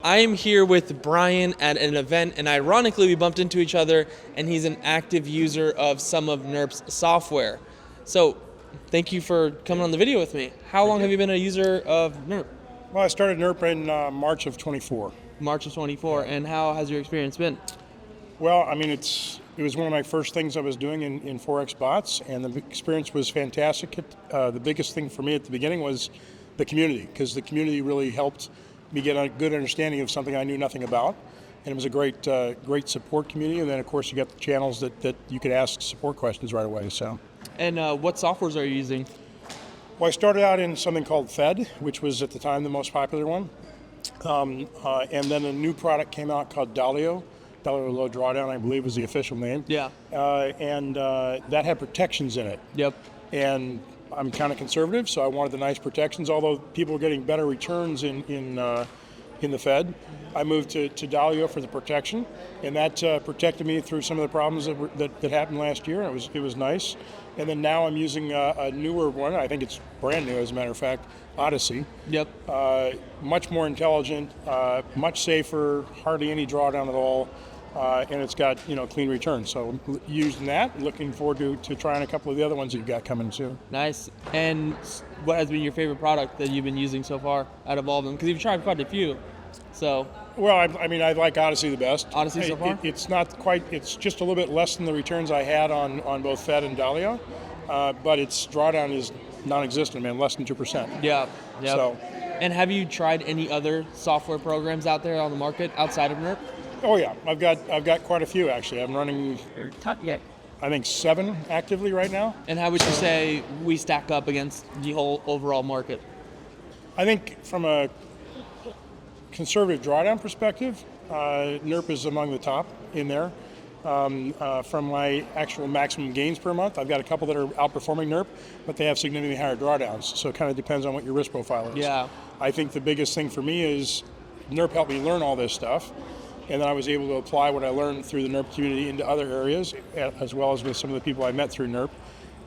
I am here with Brian at an event, and ironically we bumped into each other, and he's an active user of some of Nurp's software. So thank you for coming on the video with me. How long have you been a user of Nurp? Well, I started Nurp in March of 24. March of 24, and how has your experience been? Well, I mean, it was one of my first things I was doing in forex bots, and the experience was fantastic. The biggest thing for me at the beginning was the community, because the community really helped me get a good understanding of something I knew nothing about. And it was a great support community. And then, of course, you got the channels that you could ask support questions right away. So. And what softwares are you using? Well, I started out in something called Fed, which was at the time the most popular one. And then a new product came out called Dalio. Dalio Low Drawdown, I believe, was the official name. Yeah. And that had protections in it. Yep. And I'm kind of conservative, so I wanted the nice protections. Although people were getting better returns in the Fed, I moved to Dalio for the protection, and that protected me through some of the problems that happened last year. It was nice. And then now I'm using a newer one. I think it's brand new, as a matter of fact, Odyssey. Yep. Much more intelligent, much safer, hardly any drawdown at all. And it's got clean returns. So using that, looking forward to trying a couple of the other ones that you've got coming soon. Nice. And what has been your favorite product that you've been using so far out of all of them? Because you've tried quite a few. So. Well, I mean, I like Odyssey the best. Odyssey so far? It's not quite. It's just a little bit less than the returns I had on both Fed and Dalio, but its drawdown is non-existent, man. Less than 2%. Yeah. Yep. So. And have you tried any other software programs out there on the market outside of Nerp? Oh yeah, I've got quite a few actually. I'm running, I think 7 actively right now. And how would you say we stack up against the whole overall market? I think from a conservative drawdown perspective, Nerp is among the top in there. From my actual maximum gains per month, I've got a couple that are outperforming Nerp, but they have significantly higher drawdowns. So it kind of depends on what your risk profile is. Yeah. I think the biggest thing for me is Nerp helped me learn all this stuff. And then I was able to apply what I learned through the Nerp community into other areas, as well as with some of the people I met through Nerp.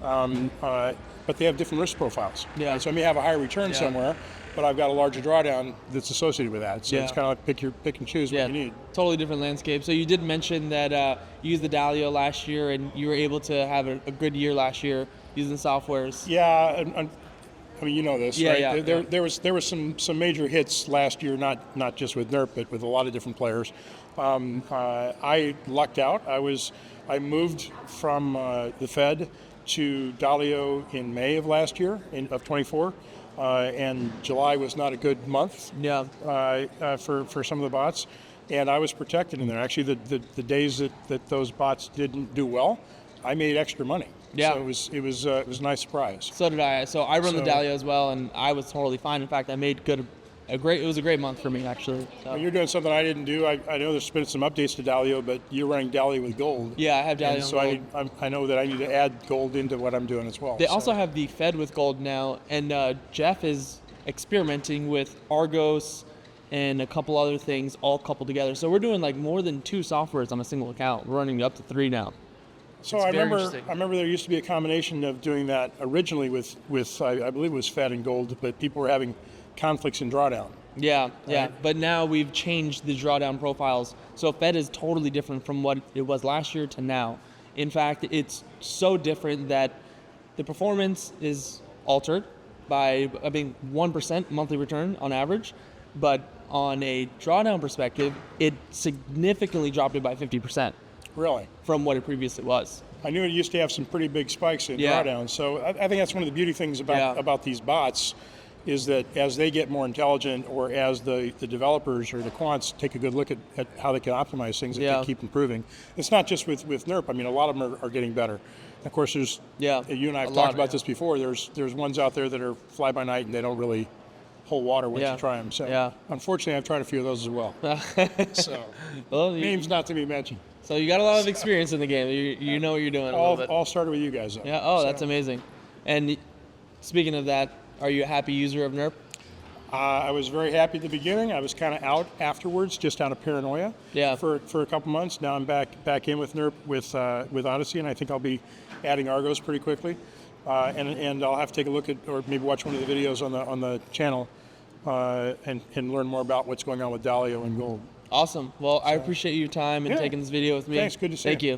But they have different risk profiles. Yeah. So I may have a higher return somewhere, but I've got a larger drawdown that's associated with that. So it's kind of like pick and choose what you need. Totally different landscape. So you did mention that you used the Dalio last year, and you were able to have a good year last year using softwares. Yeah. I mean, you know this, right? Yeah. There was some major hits last year, not just with Nerp, but with a lot of different players. I lucked out. I moved from the Fed to Dalio in May of last year, of 24, and July was not a good month. Yeah. For some of the bots, and I was protected in there. Actually, the days that those bots didn't do well, I made extra money. Yeah. So it was a nice surprise. So did I. So I run the Dalio as well, and I was totally fine. In fact, I made it was a great month for me, actually. So. Well, you're doing something I didn't do. I know there's been some updates to Dalio, but you're running Dalio with gold. Yeah, I have Dalio and so gold. I know that I need to add gold into what I'm doing as well. They also have the Fed with gold now, and Jeff is experimenting with Argos and a couple other things all coupled together. So we're doing like more than 2 softwares on a single account. We're running up to 3 now. So I remember there used to be a combination of doing that originally with I believe it was Fed and gold, but people were having conflicts in drawdown. Yeah. Right? But now we've changed the drawdown profiles. So Fed is totally different from what it was last year to now. In fact, it's so different that the performance is altered by 1% monthly return on average, but on a drawdown perspective, it significantly dropped it by 50%. Really? From what it previously was. I knew it used to have some pretty big spikes in drawdown. So I think that's one of the beauty things about these bots is that as they get more intelligent, or as the developers or the quants take a good look at how they can optimize things, that they keep improving. It's not just with Nerp. I mean, a lot of them are getting better. Of course, there's you and I have talked about this before. There's ones out there that are fly by night and they don't really hold water once you try them. So unfortunately, I've tried a few of those as well. So names not to be mentioned. So you got a lot of experience in the game. You know what you're doing. All started with you guys, though. Yeah. Oh, that's amazing. And speaking of that, are you a happy user of Nerp? I was very happy at the beginning. I was kind of out afterwards, just out of paranoia. Yeah. For a couple months. Now I'm back in with Nerp with Odyssey, and I think I'll be adding Argos pretty quickly. And I'll have to take a look at, or maybe watch one of the videos on the channel and learn more about what's going on with Dalio and gold. Awesome. Well, I appreciate your time and taking this video with me. Thanks. Good to see you. Thank you.